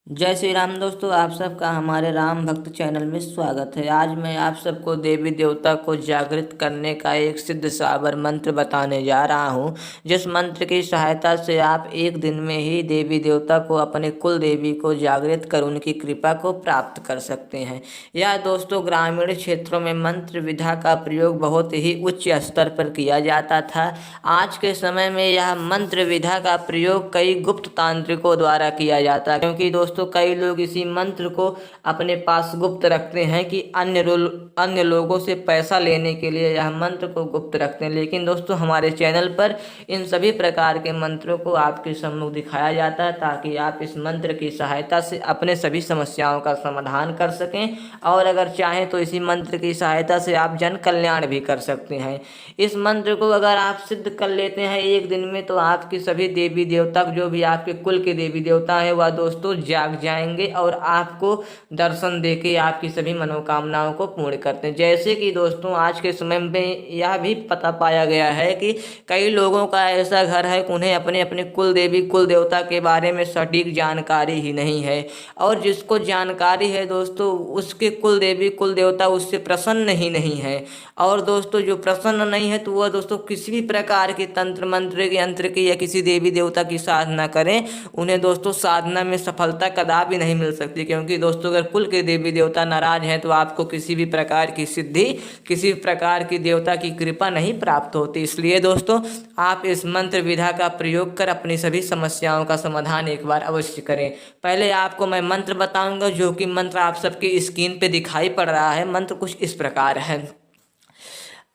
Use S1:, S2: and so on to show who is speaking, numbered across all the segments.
S1: जय श्री राम दोस्तों, आप सबका हमारे राम भक्त चैनल में स्वागत है। आज मैं आप सबको देवी देवता को जागृत करने का एक सिद्ध साबर मंत्र बताने जा रहा हूँ, जिस मंत्र की सहायता से आप एक दिन में ही देवी देवता को, अपने कुल देवी को जागृत कर उनकी कृपा को प्राप्त कर सकते हैं। यह दोस्तों ग्रामीण क्षेत्रों में मंत्र विधा का प्रयोग बहुत ही उच्च स्तर पर किया जाता था। आज के समय में यह मंत्र विधा का प्रयोग कई गुप्त तांत्रिकों द्वारा किया जाता है, क्योंकि दोस्तों कई लोग इसी मंत्र को अपने पास गुप्त रखते हैं कि अन्य लोगों से पैसा लेने के लिए यह मंत्र को गुप्त रखते हैं। लेकिन दोस्तों हमारे चैनल पर इन सभी प्रकार के मंत्रों को आपके सम्मुख दिखाया जाता है, ताकि आप इस मंत्र की सहायता से अपने सभी समस्याओं का समाधान कर सकें, और अगर चाहें तो इसी मंत्र की सहायता से आप जन कल्याण भी कर सकते हैं। इस मंत्र को अगर आप सिद्ध कर लेते हैं एक दिन में, तो आपकी सभी देवी देवता, जो भी आपके कुल के देवी देवता हैं, वह दोस्तों जाग जाएंगे और आपको दर्शन देके आपकी सभी मनोकामनाओं को पूर्ण करते हैं। जैसे कि दोस्तों आज के समय में यह भी पता पाया गया है कि कई लोगों का ऐसा घर है कि उन्हें अपने अपने कुल देवी कुल देवता के बारे में सटीक जानकारी ही नहीं है, और जिसको जानकारी है दोस्तों उसके कुल देवी कुल देवता उससे प्रसन्न ही नहीं है। और दोस्तों जो प्रसन्न नहीं है तो वह दोस्तों किसी भी प्रकार के तंत्र मंत्र के यंत्र की या किसी देवी देवता की साधना करें, उन्हें दोस्तों साधना में सफलता कदापि नहीं मिल सकती। क्योंकि दोस्तों अगर कुल के देवी देवता नाराज हैं तो आपको किसी भी प्रकार की सिद्धि, किसी भी प्रकार की देवता की कृपा नहीं प्राप्त होती। इसलिए दोस्तों आप इस मंत्र विधा का प्रयोग कर अपनी सभी समस्याओं का समाधान एक बार अवश्य करें। पहले आपको मैं मंत्र बताऊंगा, जो कि मंत्र आप सबकी स्क्रीन पे दिखाई पड़ रहा है। मंत्र कुछ इस प्रकार है।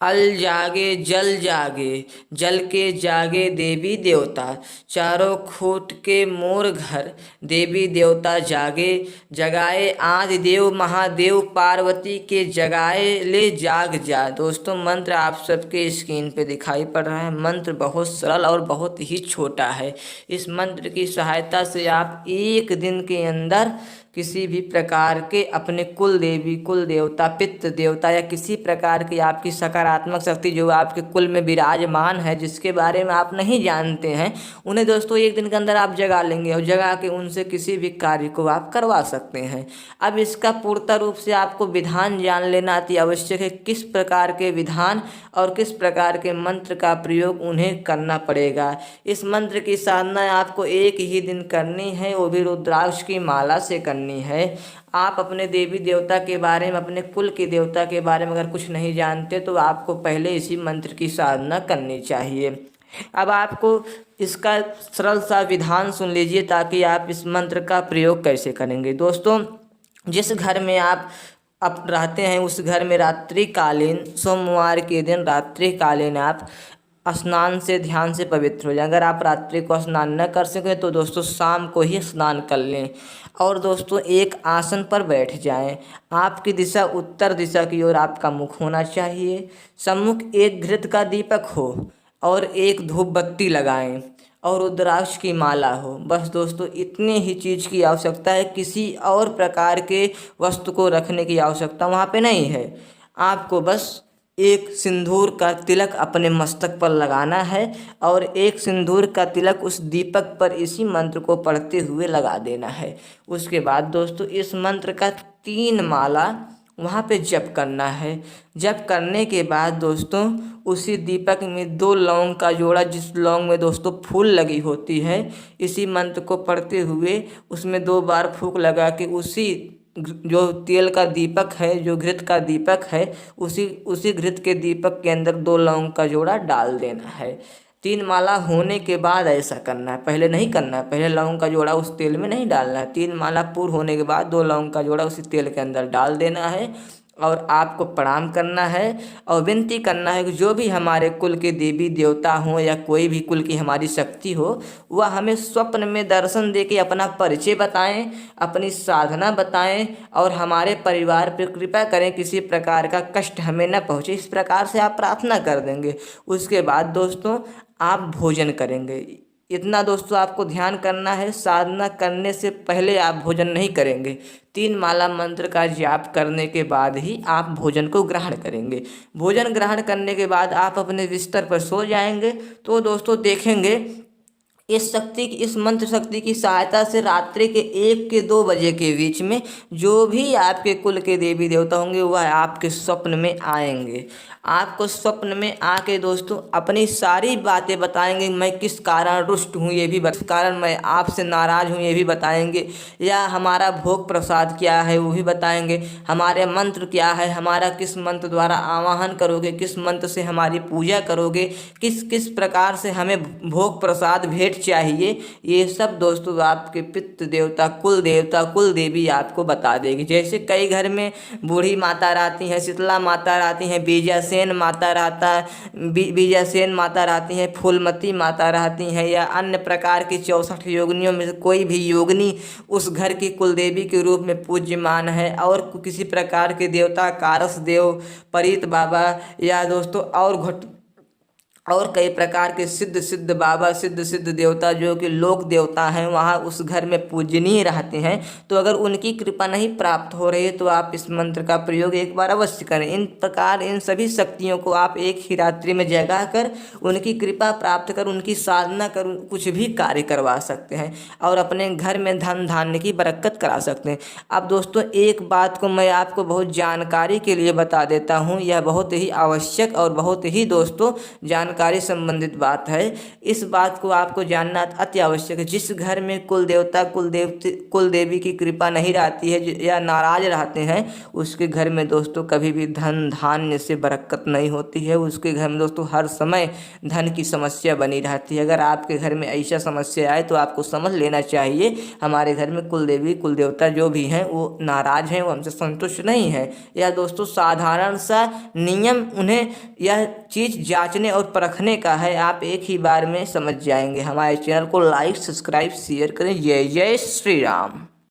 S1: अल जागे जल जागे, जल के जागे देवी देवता, चारों खूट के मोर घर, देवी देवता जागे, जगाए आदि देव महादेव, पार्वती के जगाए ले जाग जा। दोस्तों मंत्र आप सबके स्क्रीन पे दिखाई पड़ रहा है। मंत्र बहुत सरल और बहुत ही छोटा है। इस मंत्र की सहायता से आप एक दिन के अंदर किसी भी प्रकार के अपने कुल देवी कुल देवता पितृ देवता या किसी प्रकार की आपकी सकारात्मक शक्ति जो आपके कुल में विराजमान है, जिसके बारे में आप नहीं जानते हैं, उन्हें दोस्तों एक दिन के अंदर आप जगा लेंगे और जगा के उनसे किसी भी कार्य को आप करवा सकते हैं। अब इसका पूर्ण रूप से आपको विधान जान लेना अति आवश्यक है, किस प्रकार के विधान और किस प्रकार के मंत्र का प्रयोग उन्हें करना पड़ेगा। इस मंत्र की साधना आपको एक ही दिन करनी है, वो भी रुद्राक्ष की माला से करनी है। आप अपने देवी देवता के बारे में, अपने कुल के देवता के बारे में अगर कुछ नहीं जानते तो आपको पहले इसी मंत्र की साधना करनी चाहिए। अब आपको इसका सरल सा विधान सुन लीजिए, ताकि आप इस मंत्र का प्रयोग कैसे करेंगे। दोस्तों जिस घर में आप अब रहते हैं उस घर में रात्रिकालीन, सोमवार के दिन रात्रिकालीन आप स्नान से ध्यान से पवित्र हो जाएं। अगर आप रात्रि को स्नान न कर सकें तो दोस्तों शाम को ही स्नान कर लें, और दोस्तों एक आसन पर बैठ जाएं। आपकी दिशा उत्तर दिशा की ओर आपका मुख होना चाहिए। सम्मुख एक घृत का दीपक हो और एक धूप बत्ती लगाएं और रुद्राक्ष की माला हो। बस दोस्तों इतनी ही चीज़ की आवश्यकता है, किसी और प्रकार के वस्तु को रखने की आवश्यकता वहाँ पे नहीं है। आपको बस एक सिंदूर का तिलक अपने मस्तक पर लगाना है और एक सिंदूर का तिलक उस दीपक पर इसी मंत्र को पढ़ते हुए लगा देना है। उसके बाद दोस्तों इस मंत्र का 3 माला वहाँ पे जप करना है। जप करने के बाद दोस्तों उसी दीपक में 2 लौंग का जोड़ा, जिस लौंग में दोस्तों फूल लगी होती है, इसी मंत्र को पढ़ते हुए उसमें 2 बार फूंक लगा के उसी जो तेल का दीपक है, जो घृत का दीपक है, उसी घृत के दीपक के अंदर 2 लौंग का जोड़ा डाल देना है। 3 माला होने के बाद ऐसा करना है, पहले नहीं करना है। पहले लौंग का जोड़ा उस तेल में नहीं डालना है। 3 माला पूर्ण होने के बाद 2 लौंग का जोड़ा उसी तेल के अंदर डाल देना है, और आपको प्रणाम करना है और विनती करना है कि जो भी हमारे कुल के देवी देवता हों या कोई भी कुल की हमारी शक्ति हो, वह हमें स्वप्न में दर्शन दे के अपना परिचय बताएं, अपनी साधना बताएं और हमारे परिवार पर कृपा करें, किसी प्रकार का कष्ट हमें न पहुँचे। इस प्रकार से आप प्रार्थना कर देंगे। उसके बाद दोस्तों आप भोजन करेंगे। इतना दोस्तों आपको ध्यान करना है, साधना करने से पहले आप भोजन नहीं करेंगे। 3 माला मंत्र का जाप करने के बाद ही आप भोजन को ग्रहण करेंगे। भोजन ग्रहण करने के बाद आप अपने बिस्तर पर सो जाएंगे तो दोस्तों देखेंगे इस मंत्र शक्ति की सहायता से रात्रि के 1 के 2 बजे के बीच में जो भी आपके कुल के देवी देवता होंगे वह आपके स्वप्न में आएंगे। आपको स्वप्न में आके दोस्तों अपनी सारी बातें बताएंगे। मैं किस कारण रुष्ट हूँ ये भी कारण मैं आपसे नाराज़ हूँ ये भी बताएंगे, या हमारा भोग प्रसाद क्या है वो भी बताएंगे, हमारे मंत्र क्या है, हमारा किस मंत्र द्वारा आवाहन करोगे, किस मंत्र से हमारी पूजा करोगे, किस किस प्रकार से हमें भोग प्रसाद भेंट चाहिए, ये सब दोस्तों आपके पितृ देवता कुल देवी आपको बता देगी। जैसे कई घर में बूढ़ी माता रहती हैं, शीतला माता रहती हैं, बीजासेन माता रहती हैं, फूलमती माता रहती हैं, या अन्य प्रकार की 64 योगिनियों में से कोई भी योगिनी उस घर की कुलदेवी के रूप में पूज्यमान है। और किसी प्रकार के देवता कारस देव, परीत बाबा, या दोस्तों और कई प्रकार के सिद्ध बाबा, सिद्ध देवता जो कि लोक देवता हैं वहाँ उस घर में पूजनीय रहते हैं। तो अगर उनकी कृपा नहीं प्राप्त हो रही है तो आप इस मंत्र का प्रयोग एक बार अवश्य करें। इन सभी शक्तियों को आप एक ही रात्रि में जगा कर उनकी कृपा प्राप्त कर उनकी साधना कर कुछ भी कार्य करवा सकते हैं और अपने घर में धन धान्य की बरकत करा सकते हैं। अब दोस्तों एक बात को मैं आपको बहुत जानकारी के लिए बता देता हूँ, यह बहुत ही आवश्यक और बहुत ही दोस्तों जानकारी संबंधित बात है। इस बात को आपको जानना अति आवश्यक है। जिस घर में कुल देवता कुल देवी की कृपा नहीं रहती है या नाराज रहते हैं उसके घर में दोस्तों कभी भी धन धान्य से बरकत नहीं होती है। उसके घर में दोस्तों हर समय धन की समस्या बनी रहती है। अगर आपके घर में ऐसा समस्या आए तो आपको समझ लेना चाहिए हमारे घर में कुल देवी कुल देवता जो भी हैं वो नाराज हैं, वो हमसे संतुष्ट नहीं है। या दोस्तों साधारण सा नियम उन्हें यह चीज़ जांचने और परखने का है, आप एक ही बार में समझ जाएंगे। हमारे चैनल को लाइक सब्सक्राइब शेयर करें। जय जय श्री राम।